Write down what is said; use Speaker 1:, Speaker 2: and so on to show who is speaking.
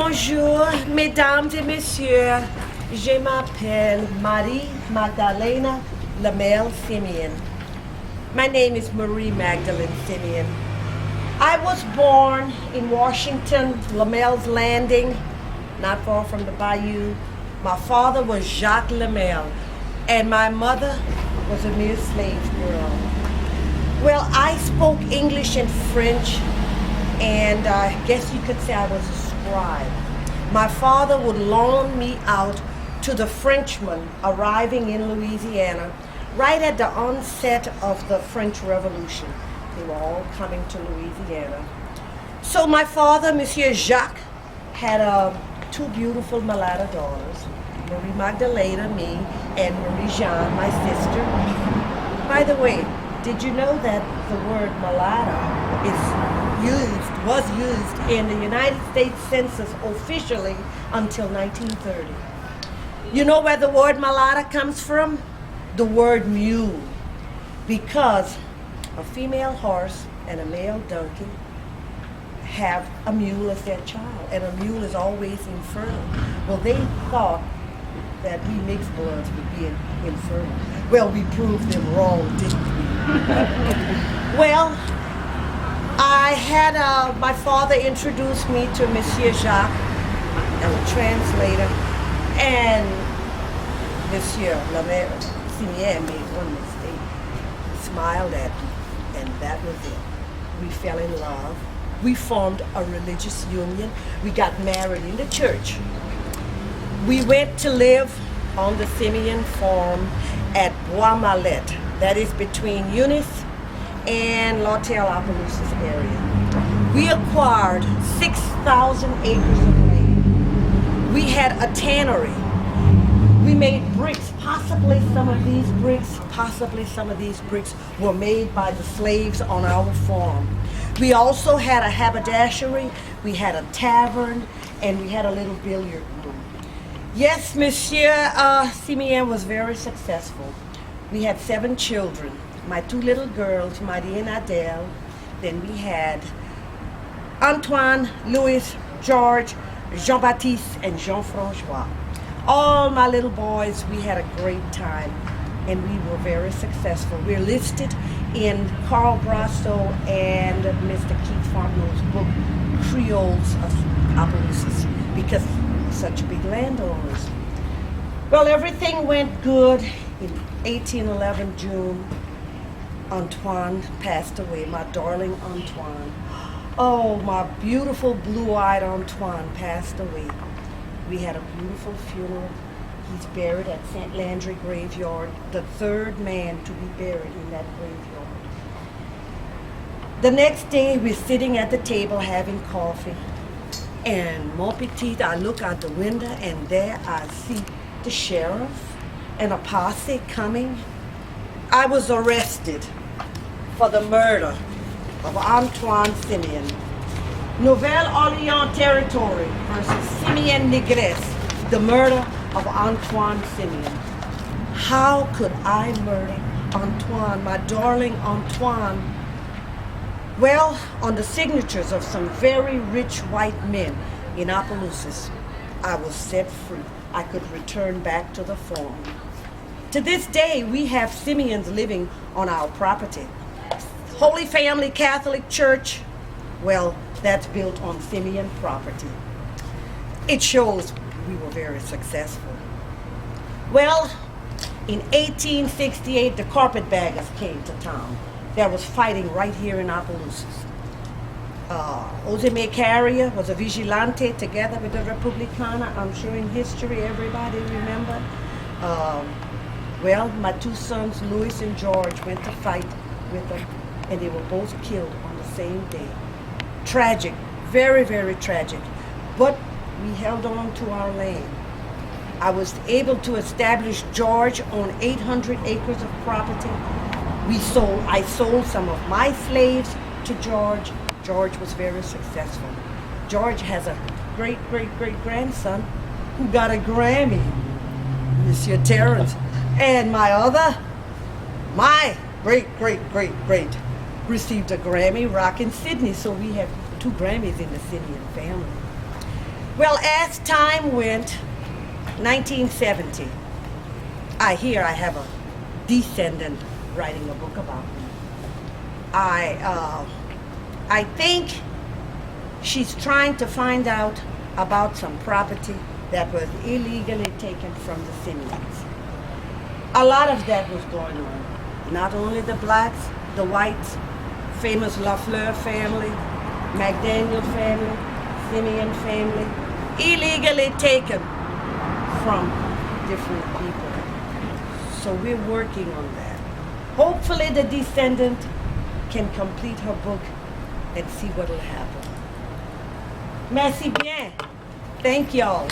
Speaker 1: Bonjour, mesdames et messieurs. Je m'appelle Magdalena Lemelle Simien. My name is Marie Magdalene Simien. I was born in Washington, Lemelle's Landing, not far from the bayou. My father was Jacques Lemelle, and my mother was a mere slave girl. Well, I spoke English and French, and I guess you could say I was a scribe. My father would loan me out to the Frenchmen arriving in Louisiana right at the onset of the French Revolution. They were all coming to Louisiana. So my father, Monsieur Jacques, had two beautiful mulatto daughters, Marie Magdalena, me, and Marie Jeanne, my sister. By the way, did you know that the word mulatto was used in the United States Census officially until 1930? You know where the word mulatto comes from? The word mule, because a female horse and a male donkey have a mule as their child, and a mule is always infertile. Well, they thought that we mixed bloods would be infertile. Well, we proved them wrong, didn't we? Well, I had my father introduce me to Monsieur Jacques as a translator, and Monsieur Lemelle Simien made one mistake. He smiled at me, and that was it. We fell in love. We formed a religious union. We got married in the church. We went to live on the Simien farm at Bois Mallet. That is between Eunice and L'Hôtel Opelousas area. We acquired 6,000 acres of land. We had a tannery. We made bricks. Possibly some of these bricks were made by the slaves on our farm. We also had a haberdashery, we had a tavern, and we had a little billiard room. Yes, Monsieur Simien was very successful. We had 7 children. My 2 little girls, Marie and Adele. Then we had Antoine, Louis, George, Jean-Baptiste, and Jean-Francois. All my little boys, we had a great time, and we were very successful. We're listed in Carl Brasso and Mr. Keith Farnell's book, Creoles of Opelousas, because such big landowners. Well, everything went good. In 1811, June, Antoine passed away, my darling Antoine. Oh, my beautiful blue-eyed Antoine passed away. We had a beautiful funeral. He's buried at St. Landry graveyard, the 3rd man to be buried in that graveyard. The next day, we're sitting at the table having coffee, and mon petit, I look out the window, and there I see the sheriff and a posse coming. I was arrested for the murder of Antoine Simien. Nouvelle-Orléans Territory versus Simien Negresse, the murder of Antoine Simien. How could I murder Antoine, my darling Antoine? Well, on the signatures of some very rich white men in Opelousas, I was set free. I could return back to the farm. To this day, we have Simiens living on our property. Holy Family Catholic Church, well, that's built on Simien property. It shows we were very successful. Well, in 1868, the carpetbaggers came to town. There was fighting right here in Opelousas. Jose Carrier was a vigilante together with the Republicana. I'm sure in history everybody remember. Well, my 2 sons, Louis and George, went to fight with them, and they were both killed on the same day. Tragic, very, very tragic. But we held on to our land. I was able to establish George on 800 acres of property. I sold some of my slaves to George. George was very successful. George has a great-great-great-grandson who got a Grammy, Monsieur Terrence. And my great-great-great-great received a Grammy rockin' Sydney, so we have 2 Grammys in the Simien family. Well, as time went, 1970, I have a descendant writing a book about me. I think she's trying to find out about some property that was illegally taken from the Simiens. A lot of that was going on. Not only the blacks, the whites, famous Lafleur family, McDaniel family, Simien family, illegally taken from different people. So we're working on that. Hopefully the descendant can complete her book and see what will happen. Merci bien. Thank y'all.